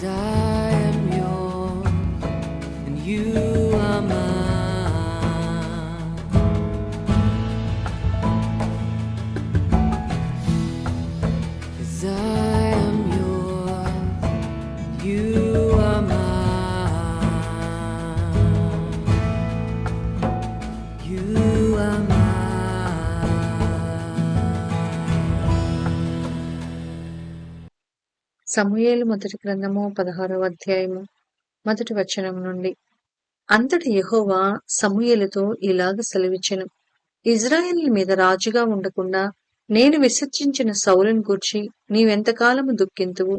'Cause I am yours and you are mine. 'Cause I am yours, you are mine. You are mine. సమూయేలు మొదటి గ్రంథము 16వ అధ్యాయము మొదటి వచనం నుండి. అంతటి యెహోవా సమూయేలుతో ఇలాగ సెలవిచ్చెను, ఇజ్రాయేలు మీద రాజుగా ఉండకుండా నేను విసర్జించిన సౌలును గూర్చి నీవెంతకాలము దుఃఖింతువు?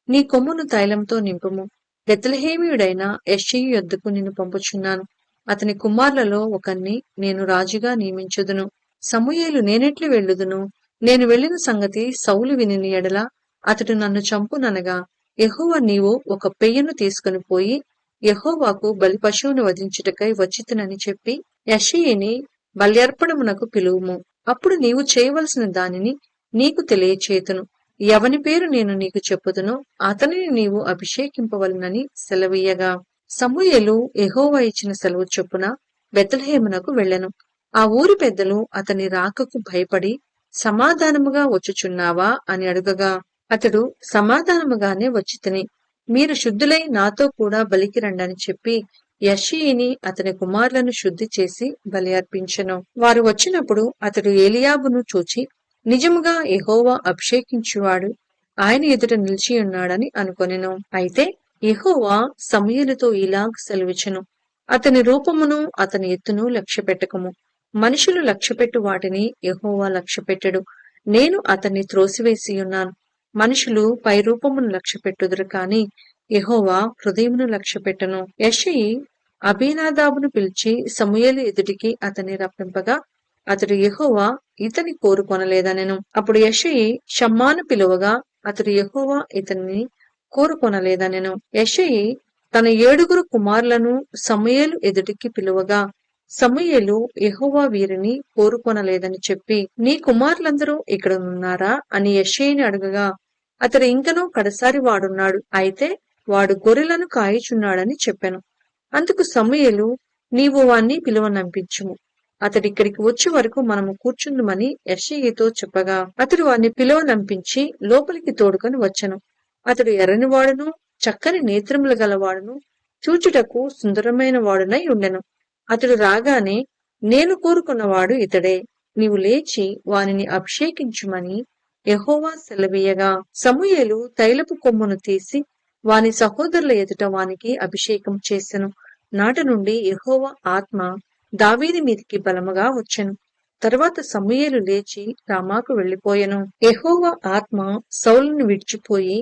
నీ కొమ్మును తైలంతో నింపుము. బెత్లెహేమీయుడైన యెష్షయి యొద్దకు నిన్ను పంపుచున్నాను. అతని కుమారులలో ఒకణ్ణి నేను రాజుగా నియమించుదును. సమూయేలు నేనెట్లు వెళ్ళుదును? నేను వెళ్ళిన సంగతి సౌలు వినిన ఎడల అతడు నన్ను చంపుననగా, యెహోవా నీవు ఒక పెయ్యను తీసుకుని పోయి యెహోవాకు బలి పశువును వధించుటకై వచ్చితినని చెప్పి యెష్షయిని బల్యర్పణమునకు పిలువుము. అప్పుడు నీవు చేయవలసిన దానిని నీకు తెలియచేతును. ఎవని పేరు నేను నీకు చెప్పుదునో అతనిని నీవు అభిషేకింపవలెనని సెలవీయగా, సమూయేలు యెహోవా ఇచ్చిన సెలవు చొప్పున బెత్లెహేమునకు వెళ్ళెను. ఆ ఊరి పెద్దలు అతని రాకకు భయపడి, సమాధానముగా వచ్చుచున్నావా అని అడుగగా, అతడు సమాధానముగానే వచ్చితిని, మీరు శుద్ధులై నాతో కూడా బలికి రండని చెప్పి యెష్షయిని అతని కుమారులను శుద్ధి చేసి బలి అర్పించెను. వారు వచ్చినప్పుడు అతడు ఏలీయాబును చూచి, నిజముగా యెహోవా అభిషేకించువాడు ఆయన ఎదుట నిలిచియున్నాడని అనుకొనెను. అయితే యెహోవా సమూయేలుతో ఇలాగ సెలవిచ్చెను, అతని రూపమును అతని ఎత్తును లక్ష్యపెట్టకము. మనుషులు లక్ష్యపెట్టు వాటిని యెహోవా లక్ష్యపెట్టడు. నేను అతన్ని త్రోసివేసియున్నాను. మనుషులు పై రూపమును లక్ష్యపెట్టుదురు కాని యెహోవా హృదయమును లక్ష్యపెట్టను. యెష్షయి అబీనాదాబును పిలిచి సమూయేలు ఎదుటికి అతన్ని రప్పింపగా, అతడు యెహోవా ఇతని కోరుకొనలేదనెను. అప్పుడు యెష్షయి షమ్మాను పిలువగా, అతడు యెహోవా ఇతనిని కోరుకొనలేదనెను. యెష్షయి తన 7 కుమారులను సమూయేలు ఎదుటికి పిలువగా, సమూయేలు యెహోవా వీరిని కోరుకొనలేదని చెప్పి, నీ కుమారులందరూ ఇక్కడనున్నారా అని యెష్షయిని అడగగా, అతడు ఇంకనూ కడసారి వాడున్నాడు, అయితే వాడు గొర్రెలను కాయుచున్నాడని చెప్పెను. అందుకు సమూయేలు, నీవు వాణ్ణి పిలువనంపించుము, అతడిక్కడికి వచ్చే వరకు మనము కూర్చుందుమని యెష్షయితో చెప్పగా, అతడు వాణ్ణి పిలువనంపించి లోపలికి తోడుకొని వచ్చెను. అతడు ఎర్రనివాడును చక్కని నేత్రములు గలవాడును చూచుటకు సుందరమైన వాడునై ఉండెను. అతడు రాగానే, నేను కోరుకున్నవాడు ఇతడే, నీవు లేచి వానిని అభిషేకించుమని యెహోవా సెలవీయగా, సమూయేలు తైలపు కొమ్మును తీసి వాని సహోదరుల ఎదుట వానికి అభిషేకం చేసెను. నాటి నుండి యెహోవా ఆత్మ దావీదు మీదికి బలముగా వచ్చెను. తరువాత సమూయేలు లేచి రామాకు వెళ్లిపోయెను. యెహోవా ఆత్మ సౌలును విడిచిపోయి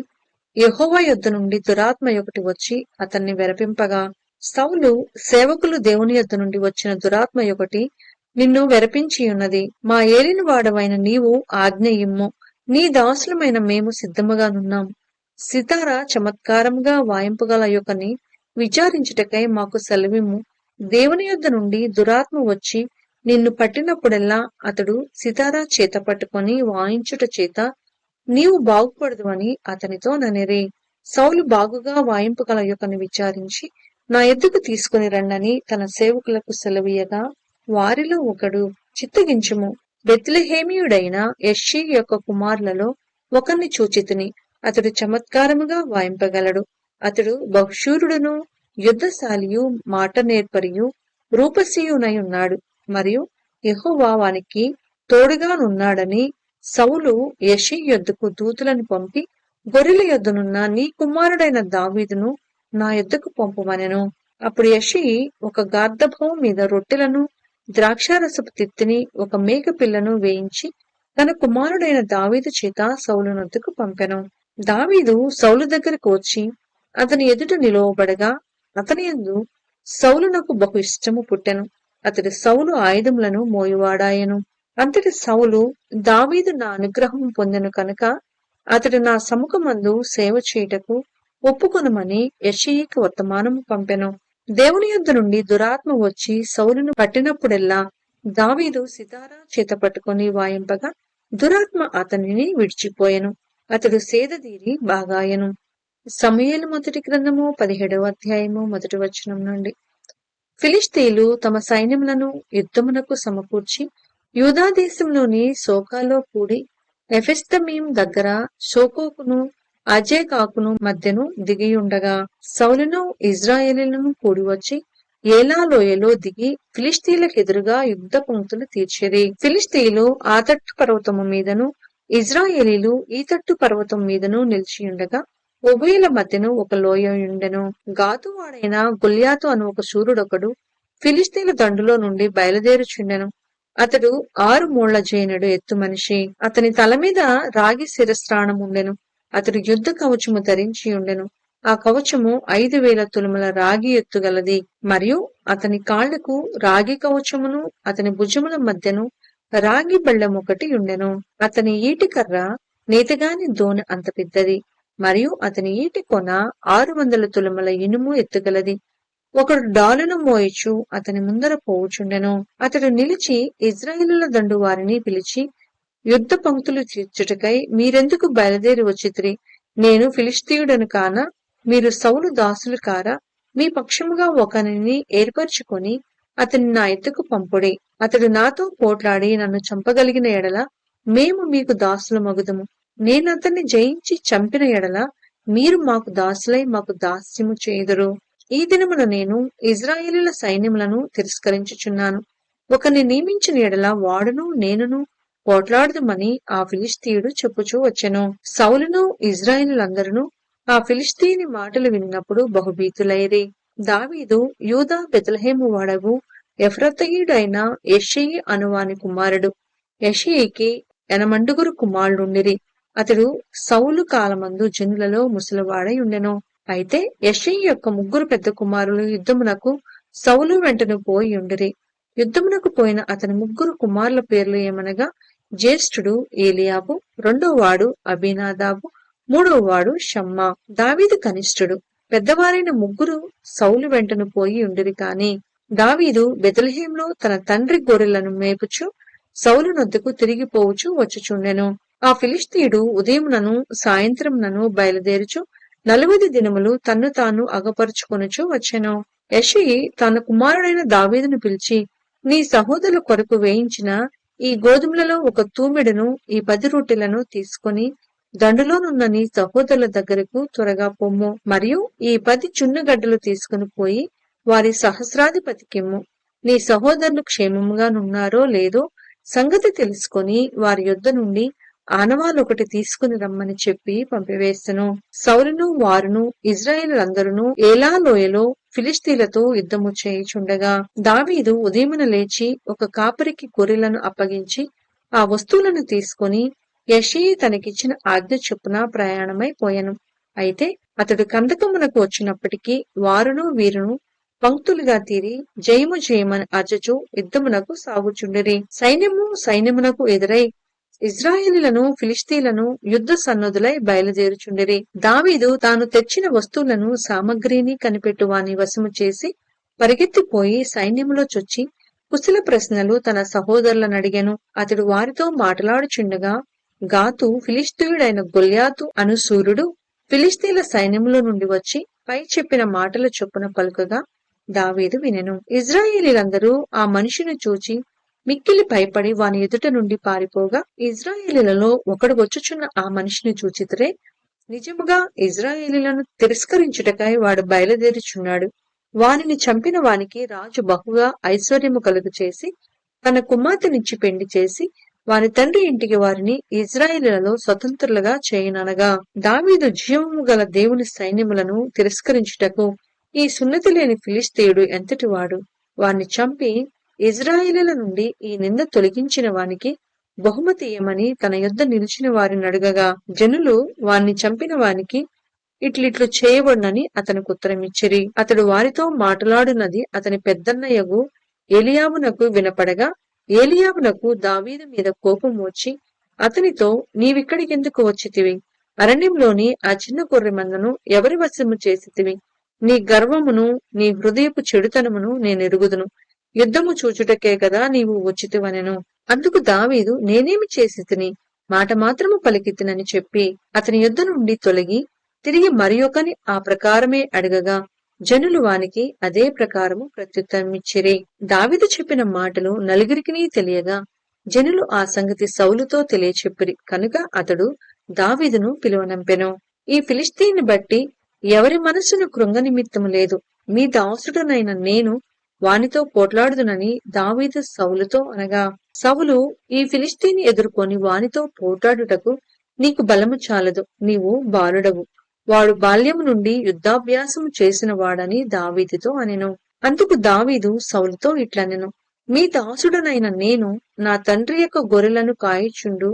యెహోవా యొద్ద నుండి దురాత్మ ఒకటి వచ్చి అతన్ని వెరపింపగా, సౌలు సేవకులు దేవుని యొద్ద నుండి వచ్చిన దురాత్మ ఒకటి నిన్ను వెరపించియున్నది. మా ఏలిన వాడవైన నీవు ఆజ్ఞ ఇమ్ము, నీ దాసులమైన మేము సిద్ధముగానున్నాము. సితారా చమత్కారముగా వాయింపగల యొక్కని విచారించుటకై మాకు సెలవిమ్ము. దేవుని యొద్ద నుండి దురాత్మ వచ్చి నిన్ను పట్టినప్పుడెల్లా అతడు సితారా చేత పట్టుకొని వాయించుట చేత నీవు బాగుపడదువని అతనితో ననిరి. సౌలు బాగుగా వాయింపగల యొక్కని విచారించి నా ఎద్దుకు తీసుకుని రండని తన సేవకులకు సెలవీయగా, వారిలో ఒకడు, చిత్తగించుము, బెత్లెహేమీయుడైన యెష్షయి యొక్క కుమారులలో ఒకరిని చూచితిని, అతడు చమత్కారముగా వాయింపగలడు. అతడు బహుశూరుడును యుద్ధశాలియు మాట నేర్పరియు రూపసీయునై ఉన్నాడు, మరియు యెహోవా వానికి తోడుగానున్నాడని సౌలు యెష్షయి యొద్దకు దూతలను పంపి, గొర్రెల యొద్దనున్న నీ కుమారుడైన దావీదును నా యొద్దకు పంపుమనెను. అప్పుడు యెష్షయి ఒక గార్ధబము మీద రొట్టెలను ద్రాక్షారసపు తిత్తిని ఒక మేక పిల్లను వేయించి తన కుమారుడైన దావీదు చేత సౌలు నొద్దకు పంపెను. దావీదు సౌలు దగ్గరకు వచ్చి అతని ఎదుట నిలువబడగా, అతని యందు సౌలునకు బహు ఇష్టము పుట్టెను. అతడు సౌలు ఆయుధములను మోయువాడాయెను. అంతటి సౌలు, దావీదు నా అనుగ్రహం పొందెను కనుక అతడు నా సముఖమందు సేవ చేయుటకు ఒప్పుకొనుమని యెష్షయికి వర్తమానము పంపెను. దేవుని యొద్ద నుండి దురాత్మ వచ్చి సౌలును పట్టినప్పుడెల్లా దావీదు సితారా చేత పట్టుకొని వాయింపగా దురాత్మ అతనిని విడిచిపోయెను. అతడు సేదదీరి బాగాయెను. సమూయేలు మొదటి గ్రంథము 17వ అధ్యాయము మొదటి వచనం నుండి. ఫిలిష్తీయులు తమ సైన్యములను యుద్ధమునకు సమకూర్చి యూదా దేశంలోని సోకాలో కూడి ఎఫెస్తమీం దగ్గర సోకోకును అజేకాకును మధ్యను దిగియుండగా సౌలును ఇజ్రాయేలీలను కూడివచ్చి ఏలా లోయలో దిగి ఫిలిష్తీయులకెదురుగా యుద్ధ పంక్తులు తీర్చిరి. ఫిలిష్తీయులు ఆ తట్టు పర్వతము మీదను ఇజ్రాయేలీలు ఈ తట్టు పర్వతం మీదను నిలిచియుండగా ఉభయుల మధ్యను ఒక లోయ ఉండెను. గాతువాడైన గొల్యాతు అను ఒక శూరుడొకడు ఫిలిష్తీయుల దండులో నుండి బయలుదేరుచుండెను. అతడు 6 మూళ్ల జేనుడు ఎత్తు మనిషి. అతని తల మీద రాగి శిరస్త్రాణం ఉండెను. అతడు యుద్ధ కవచము ధరించి ఉండెను. ఆ కవచము 5,000 తులముల రాగి ఎత్తుగలది. మరియు అతని కాళ్లకు రాగి కవచమును అతని భుజముల మధ్యను రాగి బెళ్ళం ఒకటి ఉండెను. అతని ఈటికర్ర నేతగాని దోనె అంత పెద్దది. మరియు అతని ఈటి కొన 600 తులముల ఇనుము ఎత్తుగలది. ఒకడు డాలును మోయిచు అతని ముందర పోవుచుండెను. అతడు నిలిచి ఇజ్రాయేలుల దండు వారిని పిలిచి, యుద్ధ పంక్తులు తీర్చుటకై మీరెందుకు బయలుదేరి వచ్చితిరి? నేను ఫిలిష్తీయుడను కానా? మీరు సౌలు దాసులు కారా? మీ పక్షముగా ఒకనిని ఏర్పరచుకొని అతని నా ఎద్దుకు పంపుడి. అతడు నాతో పోట్లాడి నన్ను చంపగలిగిన ఎడల మేము మీకు దాసుల మగుదము. నేను అతన్ని జయించి చంపిన ఎడల మీరు మాకు దాసులై మాకు దాస్యము చేయుదురు. ఈ దినమున నేను ఇజ్రాయేలీల సైన్యములను తిరస్కరించుచున్నాను. ఒకని నియమించిన ఎడల వాడును నేనును పోట్లాడుదుమని ఆ ఫిలిష్తీయుడు చెప్పుచూ వచ్చెను. సౌలును ఇజ్రాయేలులందరూ ఆ ఫిలిష్తీయుని మాటలు విన్నప్పుడు బహుభీతులైరి. దావీదు యూదా బెత్లెహేము వాడగు ఎఫ్రతీయుడైన యెషయి అనువాని కుమారుడు. యెషయికి 8 కుమారులుండిరి. అతడు సౌలు కాలమందు జనులలో ముసలివాడై ఉండెను. అయితే యెషయి యొక్క 3 పెద్ద కుమారులు యుద్ధమునకు సౌలు వెంటను పోయి ఉండిరి. యుద్ధమునకు పోయిన అతని 3 కుమారుల పేర్లు ఏమనగా, జ్యేష్ఠుడు ఏలియాబు, 2వ వాడు అబీనాదాబు, 3వ వాడు షమ్మా. దావీదు కనిష్ఠుడు. పెద్దవారైన 3 సౌలు వెంటను పోయి ఉండిరి. కాని దావీదు బెత్లెహేంలో తన తండ్రి గొర్రెలను మేపుచు సౌలు నొద్దకు తిరిగిపోవచ్చు వచ్చుచుండెను. ఆ ఫిలిష్తీయుడు ఉదయమునను సాయంత్రమునను బయలుదేరుచు 40 దినములు తన్ను తాను అగపరుచుకొనుచు వచ్చెను. యెషయి తన కుమారుడైన దావీదును పిలిచి, నీ సహోదరుల కొరకు వేయించిన ఈ గోధుమలలో ఒక తూమెడును ఈ 10 రొట్టెలను తీసుకొని దండులోనున్న నీ సహోదరుల దగ్గరకు త్వరగా పొమ్ము. మరియు ఈ 10 చున్నగడ్డలు తీసుకుని పోయి వారి సహస్రాధిపతికిమ్ము. నీ సహోదరులు క్షేమముగా నున్నారో లేదో సంగతి తెలుసుకొని వారి యొద్ద నుండి ఆనవాలొకటి తీసుకుని రమ్మని చెప్పి పంపివేసెను. సౌలును వారును ఇజ్రాయేలులందరూ ఏలా లోయలో ఫిలిష్తీయులతో యుద్ధము చేయుచుండగా దావీదు ఉదయమున లేచి ఒక కాపరికి గొర్రెలను అప్పగించి ఆ వస్తువులను తీసుకొని యెషయి తనకిచ్చిన ఆజ్ఞ చొప్పున ప్రయాణమై పోయెను. అయితే అతడు కందకమునకు వచ్చినప్పటికీ వారును వీరును పంక్తులుగా తీరి జయము జయమని అర్చుచు యుద్ధమునకు సాగుచుండిరి. సైన్యము సైన్యమునకు ఎదురై ఇజ్రాయేలీలను ఫిలిష్తీయులను యుద్ధ సన్నద్ధులై బయలుదేరుచుండిరి. దావీదు తాను తెచ్చిన వస్తువులను సామగ్రిని కనిపెట్టు వాని వశము చేసి పరిగెత్తిపోయి సైన్యములో చొచ్చి కుశల ప్రశ్నలు తన సహోదరులను అడిగెను. అతడు వారితో మాట్లాడుచుండగా గాతు ఫిలిష్తీయుడైన గొల్యాతు అను శూరుడు ఫిలిష్తీయుల సైన్యములో నుండి వచ్చి పై చెప్పిన మాటల చొప్పున పలుకగా దావీదు వినెను. ఇజ్రాయేలీలందరూ ఆ మనిషిని చూచి మిక్కిలి భయపడి వాని ఎదుట నుండి పారిపోగా ఇజ్రాయేలీలలో ఒకడు వచ్చుచున్న ఆ మనిషిని చూచితరే నిజముగా ఇజ్రాయేలీలను తిరస్కరించుటకై వాడు బయలుదేరుచున్నాడు. వానిని చంపిన వానికి రాజు బహుగా ఐశ్వర్యము కలుగు చేసి తన కుమార్తెనిచ్చి పెండి చేసి వాని తండ్రి ఇంటికి వారిని ఇజ్రాయేలీలలో స్వతంత్రులుగా చేయననగా దావీదు జీవము గల దేవుని సైన్యములను తిరస్కరించుటకు ఈ సున్నతి లేని ఫిలిష్తీయుడు ఎంతటివాడు? వాణ్ణి చంపి ఇజ్రాయేలీల నుండి ఈ నింద తొలగించిన వానికి బహుమతి ఏమని తన యొద్ద నిలిచిన వారిని అడగగా జనులు వాణ్ణి చంపిన వానికి ఇట్లిట్లు చేయబడినని అతనికి ఉత్తరమిచ్చిరి. అతడు వారితో మాట్లాడునది అతని పెద్దన్నయ్యగు ఏలియాబునకు వినపడగా ఏలియాబునకు దావీదు మీద కోపం వచ్చి అతనితో, నీవిక్కడికెందుకు వచ్చితివి? అరణ్యంలోని ఆ చిన్న గొర్రె మందను ఎవరి వశము చేసితివి? నీ గర్వమును నీ హృదయపు చెడుతనమును నేనెరుగుదును. యుద్ధము చూచుటకే కదా నీవు వచ్చితివనెను. అందుకు దావీదు, నేనేమి చేసితిని? మాట మాత్రము పలికితినని చెప్పి అతని యొద్ద నుండి తొలగి తిరిగి మరి ఒకని ఆ ప్రకారమే అడగగా జనులు వానికి అదే ప్రకారము ప్రత్యుత్తరమిచ్చిరి. దావీదు చెప్పిన మాటలు నలుగురికినీ తెలియగా జనులు ఆ సంగతి సౌలుతో తెలియచెప్పిరి కనుక అతడు దావీదును పిలువనంపెను. ఈ ఫిలిష్తీని బట్టి ఎవరి మనసును కృంగ నిమిత్తము లేదు, మీ దాసుడనైన నేను వానితో పోట్లాడుదునని దావీదు సౌలుతో అనగా, సౌలు ఈ ఫిలిష్తీని ఎదుర్కొని వానితో పోట్లాడుటకు నీకు బలము చాలదు, నీవు బాలుడవు, వాడు బాల్యము నుండి యుద్ధాభ్యాసము చేసిన వాడని దావీదుతో అనెను. అందుకు దావీదు సౌలుతో ఇట్లనెను, మీ దాసుడనైన నేను నా తండ్రి యొక్క గొర్రెలను కాయుచుండు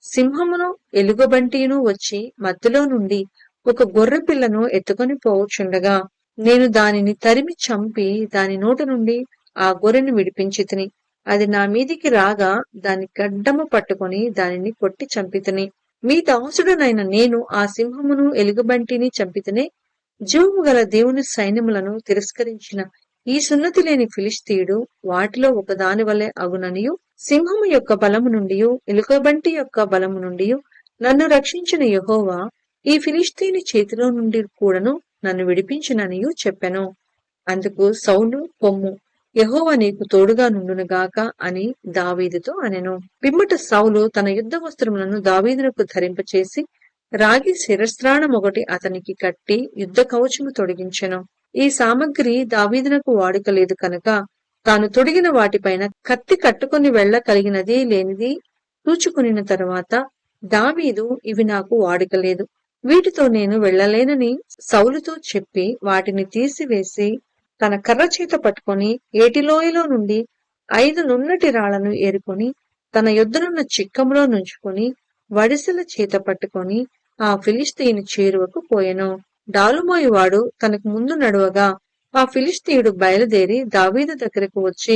సింహమును ఎలుగుబంటియును వచ్చి మధ్యలో నుండి ఒక గొర్రె పిల్లను ఎత్తుకొని పోవుచుండగా నేను దానిని తరిమి చంపి దాని నోట నుండి ఆ గొర్రెను విడిపించితిని. అది నా మీదికి రాగా దాని గడ్డము పట్టుకొని దానిని కొట్టి చంపితిని. మీ దాసుడనైన నేను ఆ సింహమును ఎలుగుబంటిని చంపితేనే జీవము గల దేవుని సైన్యములను తిరస్కరించిన ఈ సున్నతి లేని ఫిలిష్తీయుడు వాటిలో ఒకదాని వలె అగుననియు, సింహము యొక్క బలము నుండి ఎలుకబంటి యొక్క బలము నుండి నన్ను రక్షించిన యెహోవా ఈ ఫిలిష్తీని చేతిలో నుండి కూడాను నన్ను విడిపించిననియు చెప్పెను. అందుకు సౌలు, పొమ్ము, యెహోవా నీకు తోడుగా నుండునుగాక అని దావీదుతో అనెను. పిమ్మట సౌలు తన యుద్ధ వస్త్రములను దావీదునకు ధరింపచేసి రాగి శిరస్త్రాణం ఒకటి అతనికి కట్టి యుద్ధ కవచము తొడిగించెను. ఈ సామగ్రి దావీదునకు వాడుకలేదు కనుక తాను తొడిగిన వాటిపైన కత్తి కట్టుకుని వెళ్ల కలిగినది లేనిది చూచుకునిన తరువాత దావీదు, ఇవి నాకు వాడుకలేదు, వీటితో నేను వెళ్లలేనని సౌలుతో చెప్పి వాటిని తీసివేసి తన కర్ర చేత పట్టుకొని ఏటిలోయలో నుండి 5 నున్నటి రాళ్లను ఏరుకొని తన యొద్దనున్న చిక్కములో నుంచుకొని వడిసెల చేత పట్టుకొని ఆ ఫిలిష్తీయుని చేరువకు పోయెను. డాలుమోయువాడు తనకు ముందు నడువగా ఆ ఫిలిష్తీయుడు బయలుదేరి దావీదు దగ్గరకు వచ్చి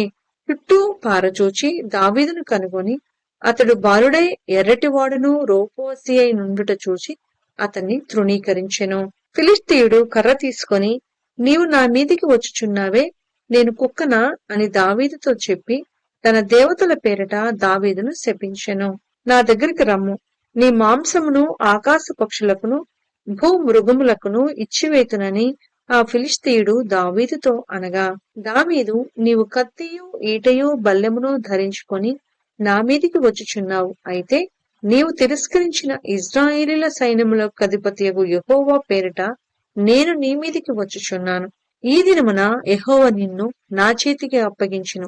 చుట్టూ పారచూచి దావీదును కనుగొని అతడు బాలుడై ఎర్రటివాడును రూపవతి అయి నుండుట చూచి అతన్ని తృణీకరించెను. ఫిలిష్తీయుడు కర్ర తీసుకొని, నీవు నా మీదికి వచ్చుచున్నావే, నేను కుక్కనా అని దావీదుతో చెప్పి తన దేవతల పేరట దావీదును శపించెను. నా దగ్గరికి రమ్ము, నీ మాంసమును ఆకాశ పక్షులకును భూమృగములకును ఇచ్చివేతునని ఆ ఫిలిష్తీయుడు దావీదుతో అనగా, దావీదు, నీవు కత్తియు ఈటయు బల్లెమును ధరించుకొని నా మీదికి వచ్చుచున్నావు, అయితే నీవు తిరస్కరించిన ఇజ్రాయేలీల సైన్యములకు అధిపతియగు యెహోవా పేరిట నేను నీ మీదికి వచ్చుచున్నాను. ఈ దినమున యెహోవా నిన్ను నా చేతికి అప్పగించును,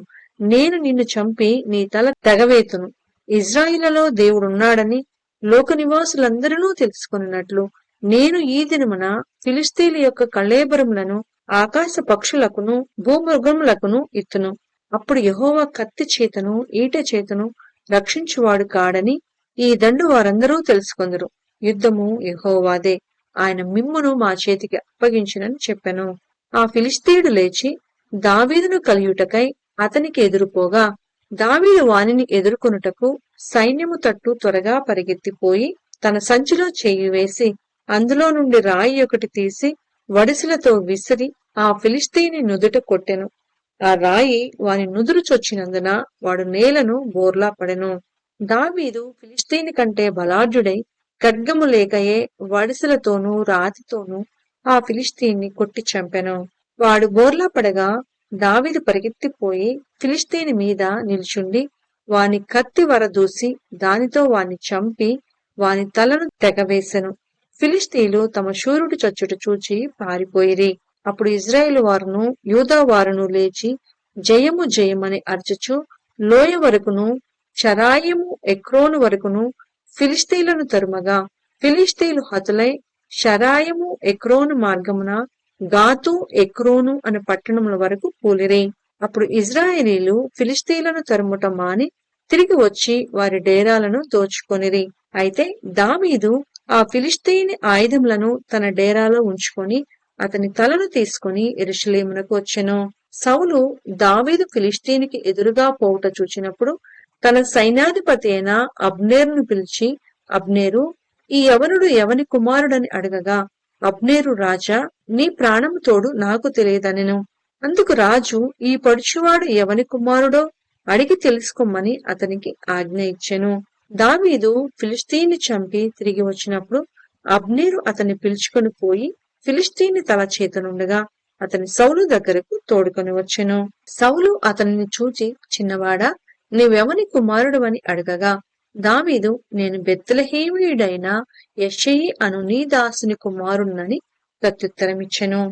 నేను నిన్ను చంపి నీ తల తెగవేతును. ఇజ్రాయేలులో దేవుడున్నాడని లోక నివాసులందరూ తెలుసుకున్నట్లు నేను ఈ దినమున ఫిలిష్తీయుల యొక్క కళేబరములను ఆకాశ పక్షులకును భూమృగములకును ఇత్తును. అప్పుడు యెహోవా కత్తి చేతను ఈట చేతను రక్షించువాడు కాడని ఈ దండు వారందరూ తెలుసుకొందరు. యుద్ధము యెహోవాదే, ఆయన మిమ్మును మా చేతికి అప్పగించునని చెప్పెను. ఆ ఫిలిష్తీయుడు లేచి దావీదును కలియుటకై అతనికి ఎదురుపోగా దావీదు వానిని ఎదుర్కొనుటకు సైన్యము తట్టు త్వరగా పరిగెత్తిపోయి తన సంచిలో చేయి వేసి అందులో నుండి రాయి ఒకటి తీసి వడిసెలతో విసిరి ఆ ఫిలిష్తీయుని నుదుట కొట్టెను. ఆ రాయి వాని నుదురు చొచ్చినందున వాడు నేలను బోర్లా పడెను. దావీదు ఫిలిష్తీని కంటే బలాఢ్యుడై ఖడ్గము లేకయే వడిసెలతోనూ రాతితోనూ ఆ ఫిలిష్తీని కొట్టి చంపెను. వాడు బోర్లా పడగా దావీదు పరిగెత్తిపోయి ఫిలిష్తీని మీద నిల్చుండి వాని కత్తి వరదూసి దానితో వాని చంపి వాని తలను తెగవేసెను. ఫిలిష్తీయులు తమ శూరుడు చచ్చుట చూచి పారిపోయిరి. అప్పుడు ఇజ్రాయేలు వారును యూదా వారును లేచి జయము జయమని అర్చుచు లోయ వరకును షరాయిము ఎక్రోను వరకును ఫిలిష్తీయులను తరుమగా ఫిలిష్తీయులు హతులై షరాయిము ఎక్రోను మార్గమున గాతు ఎక్రోను అనే పట్టణముల వరకు కూలిరి. అప్పుడు ఇజ్రాయేలీలు ఫిలిష్తీయులను తరుముట మాని తిరిగి వచ్చి వారి డేరాలను దోచుకొనిరి. అయితే దావీదు ఆ ఫిలిష్తీయుని ఆయుధములను తన డేరాలో ఉంచుకొని అతని తలను తీసుకుని యెరూషలేమునకు వచ్చెను. సౌలు దావీదు ఫిలిష్తీనికి ఎదురుగా పోవుట చూచినప్పుడు తన సైన్యాధిపతి అయిన అబ్నేరును పిలిచి, అబ్నేరు, ఈ యవనుడు ఎవని కుమారుడని అడగగా, అబ్నేరు, రాజా, నీ ప్రాణము తోడు నాకు తెలియదనెను. అందుకు రాజు, ఈ పడుచువాడు ఎవని కుమారుడో అడిగి తెలుసుకోమని అతనికి ఆజ్ఞ ఇచ్చెను. దావీదు ఫిలిష్తీయుని చంపి తిరిగి వచ్చినప్పుడు అబ్నేరు అతన్ని పిలుచుకొని పోయి ఫిలిష్తీని తల చేతనుండగా అతని సౌలు దగ్గరకు తోడుకొని వచ్చెను. సౌలు అతనిని చూచి, చిన్నవాడా, నీవెవని కుమారుడు అని అడగగా దావీదు, నేను బెత్లెహేమీయుడైన యెష్షయి అను నీ దాసుని కుమారుణ్ణని ప్రత్యుత్తరమిచ్చెను.